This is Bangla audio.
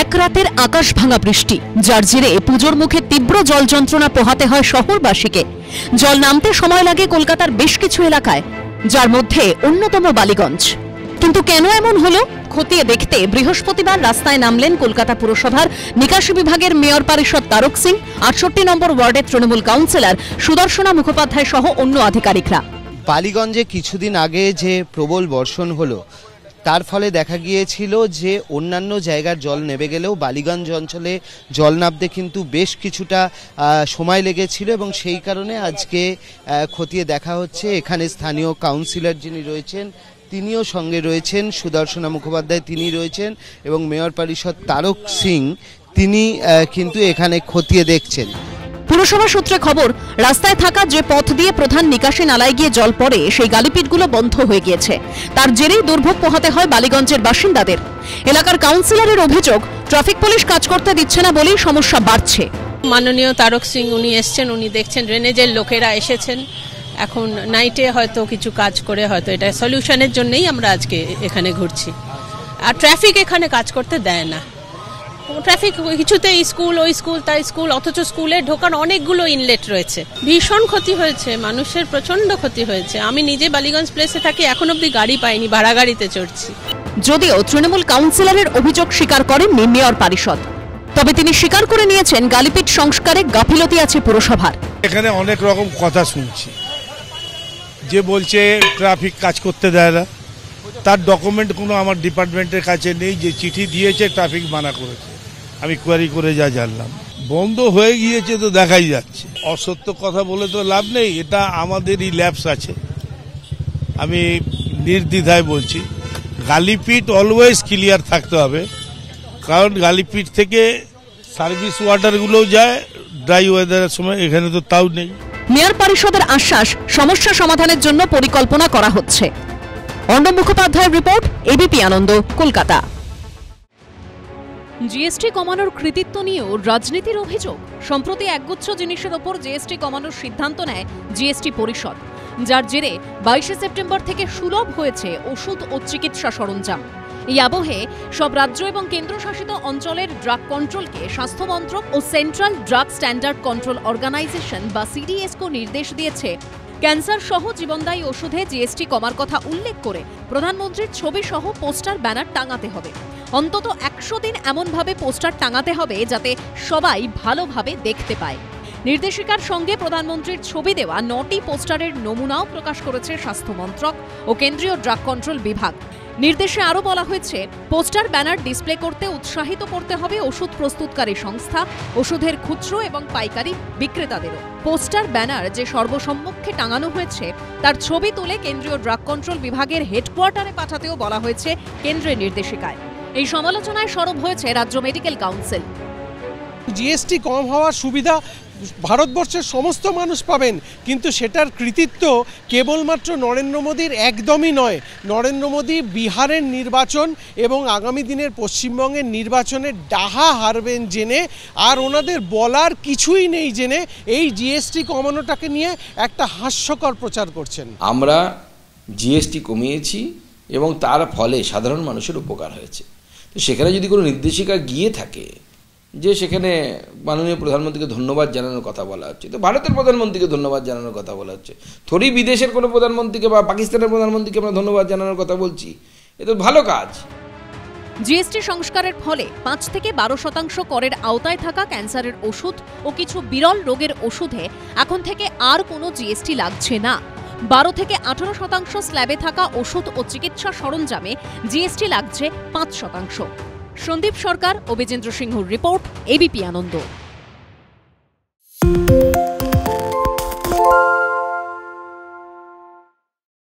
এক রাতের আকাশ ভাঙা বৃষ্টি, যার জেরে পুজোর মুখে তীব্র জল যন্ত্রণা পোহাতে হয় শহরবাসীকে। জল নামতে সময় লাগে কলকাতার বেশ কিছু এলাকায়, যার মধ্যে অন্যতম বালিগঞ্জ। কিন্তু কেন এমন হলো খতিয়ে দেখতে বৃহস্পতিবার রাস্তায় নামলেন কলকাতা পুরসভার নিকাশি বিভাগের মেয়র পরিষদ তারক সিং, 68 নম্বর ওয়ার্ডের তৃণমূল কাউন্সিলর সুদর্শনা মুখোপাধ্যায় সহ অন্য আধিকারিকরা। বালিগঞ্জে কিছুদিন আগে যে প্রবল বর্ষণ হলো, তার ফলে দেখা গিয়েছিল যে অন্যান্য জায়গার জল নেমে গেলেও বালিগঞ্জ অঞ্চলে জল নামতে কিন্তু বেশ কিছুটা সময় লেগেছিল, এবং সেই কারণে আজকে খতিয়ে দেখা হচ্ছে। এখানে স্থানীয় কাউন্সিলর যিনি রয়েছেন তিনিও সঙ্গে রয়েছেন, সুদর্শনা মুখোপাধ্যায় তিনি রয়েছেন, এবং মেয়র পরিষদ তারক সিং তিনি কিন্তু এখানে খতিয়ে দেখছেন। পুরসভা সূত্রে খবর, রাস্তায় থাকা যে পথ দিয়ে প্রধান নিকাশি নালায় গিয়ে জল পড়ে সেই গালিপিটগুলো বন্ধ হয়ে গিয়েছে। তার জেরেই দুর্ভোগ পোহাতে হয় বালিগঞ্জের বাসিন্দাদের। এলাকার কাউন্সিলরের অভিযোগ, ট্রাফিক পুলিশ কাজ করতে দিচ্ছে না বলেই সমস্যা বাড়ছে। মাননীয় তারক সিং উনি এসছেন, উনি দেখছেন ড্রেনেজের লোকেরা এসেছেন, এখন নাইটে হয়তো কিছু কাজ করে হয়তো এটা সলিউশনের জন্যই আমরা আজকে এখানে ঘুরছি। আর ট্রাফিক এখানে কাজ করতে দেয় না, ট্রাফিক কিছুতে স্কুল ওই স্কুল তাই স্কুল, অথচ স্কুলে ঢোকার অনেকগুলো ইনলেট রয়েছে। ভীষণ ক্ষতি হয়েছে, মানুষের প্রচন্ড ক্ষতি হয়েছে। আমি নিজে বালিগঞ্জ প্লেসে থাকি, এখন অব্দি গাড়ি পাইনি, ভাড়া গাড়িতে চড়ছি। যদিও তৃণমূল কাউন্সিলরের অভিযোগ স্বীকার করেননি মেয়র পরিষদ, তবে তিনি স্বীকার করে নিয়েছেন গালিপিট সংস্কারে গাফিলতি আছে পুরসভার। এখানে অনেক রকম কথা শুনছি, যে বলছে ট্রাফিক কাজ করতে দেয় না, তার ডকুমেন্ট কোনো আমার ডিপার্টমেন্টের কাছে নেই যে চিঠি দিয়েছে ট্রাফিক মানা করেছে। আমি কোয়ারি করে যা জানলাম বন্ধ হয়ে গিয়েছে, তো দেখাই যাচ্ছে। অসত্য কথা বলে তো লাভ নেই, এটা আমাদেরই ল্যাপস আছে। আমি নির্দ্বিধায় বলছি, গালিপিট অলওয়েজ ক্লিয়ার থাকতে হবে, কারণ গালিপিট থেকে সার্ভিস ওয়াটারগুলোও যায় ড্রাই ওয়েদারের সময়, এখানে তো তাও নেই। মেয়র পরিষদের আশ্বাস, সমস্যা সমাধানের জন্য পরিকল্পনা করা হচ্ছে। অর্ণব মুখোপাধ্যায়ের রিপোর্ট, এবিপি আনন্দ, কলকাতা। জিএসটি কমানোর কৃতিত্ব নিয়েও রাজনীতির অভিযোগ। সম্প্রতি একগুচ্ছ জিনিসের ওপর জিএসটি কমানোর সিদ্ধান্ত নেয় জিএসটি পরিষদ, যার জেরে 22 সেপ্টেম্বর থেকে সুলভ হয়েছে ওষুধ ও চিকিৎসা সরঞ্জাম। এই আবহে সব রাজ্য এবং কেন্দ্রশাসিত অঞ্চলের ড্রাগ কন্ট্রোলকে স্বাস্থ্য মন্ত্রক ও central drug standard control organisation বা সিডিএসকো নির্দেশ দিয়েছে ক্যান্সার সহ জীবনদায়ী ওষুধে জিএসটি কমার কথা উল্লেখ করে প্রধানমন্ত্রীর ছবি সহ পোস্টার ব্যানার টাঙাতে হবে। অন্তত 100 দিন এমনভাবে পোস্টার টাঙাতে হবে যাতে সবাই ভালোভাবে দেখতে পায়। নির্দেশিকার সঙ্গে প্রধানমন্ত্রীর ছবি দেওয়া 9টি পোস্টারের নমুনাও প্রকাশ করেছে স্বাস্থ্য মন্ত্রক ও কেন্দ্রীয় ড্রাগ কন্ট্রোল বিভাগ। নির্দেশে আরও বলা হয়েছে, পোস্টার ব্যানার ডিসপ্লে করতে উৎসাহিত করতে হবে ওষুধ প্রস্তুতকারী সংস্থা, ওষুধের খুচরো এবং পাইকারি বিক্রেতাদেরও। পোস্টার ব্যানার যে সর্বসম্মুখে টাঙানো হয়েছে তার ছবি তুলে কেন্দ্রীয় ড্রাগ কন্ট্রোল বিভাগের হেডকোয়ার্টারে পাঠাতেও বলা হয়েছে কেন্দ্রের নির্দেশিকায়। এই সমালোচনায় সরব হয়েছে রাজ্য মেডিকেল কাউন্সিল। জিএসটি কম হওয়ার সুবিধা ভারতবর্ষের সমস্ত মানুষ পাবেন, কিন্তু সেটার কৃতিত্ব কেবলমাত্র নরেন্দ্র মোদীর একদমই নয়। নরেন্দ্র মোদী বিহারের নির্বাচন এবং আগামী দিনের পশ্চিমবঙ্গের নির্বাচনের ডাহা হারবেন জেনে, আর ওনাদের বলার কিছুই নেই জেনে এই জিএসটি কমানোটাকে নিয়ে একটা হাস্যকর প্রচার করছেন। আমরা জিএসটি কমিয়েছি এবং তার ফলে সাধারণ মানুষের উপকার হয়েছে। তো সেখানে যদি কোনো নির্দেশিকা গিয়ে থাকে যে সেখানে মাননীয় প্রধানমন্ত্রীকে ধন্যবাদ জানানোর কথা বলা হচ্ছে, তো ভারতের প্রধানমন্ত্রীকে ধন্যবাদ জানানোর কথা বলা হচ্ছে, থোড়ি বিদেশের কোনো প্রধানমন্ত্রীকে বা পাকিস্তানের প্রধানমন্ত্রীকে আমরা ধন্যবাদ জানানোর কথা বলছি। এ তো ভালো কাজ। জিএসটি সংস্কারের ফলে 5 থেকে 12% করের আওতায় থাকা ক্যান্সারের ওষুধ ও কিছু বিরল রোগের ওষুধে এখন থেকে আর কোনো জিএসটি লাগছে না। 12 থেকে 18% স্ল্যাবে থাকা ওষুধ ও চিকিৎসা সরঞ্জামে জিএসটি লাগছে 5%। সন্দীপ সরকার ও বিজেন্দ্র সিংহর রিপোর্ট, এবিপি আনন্দ।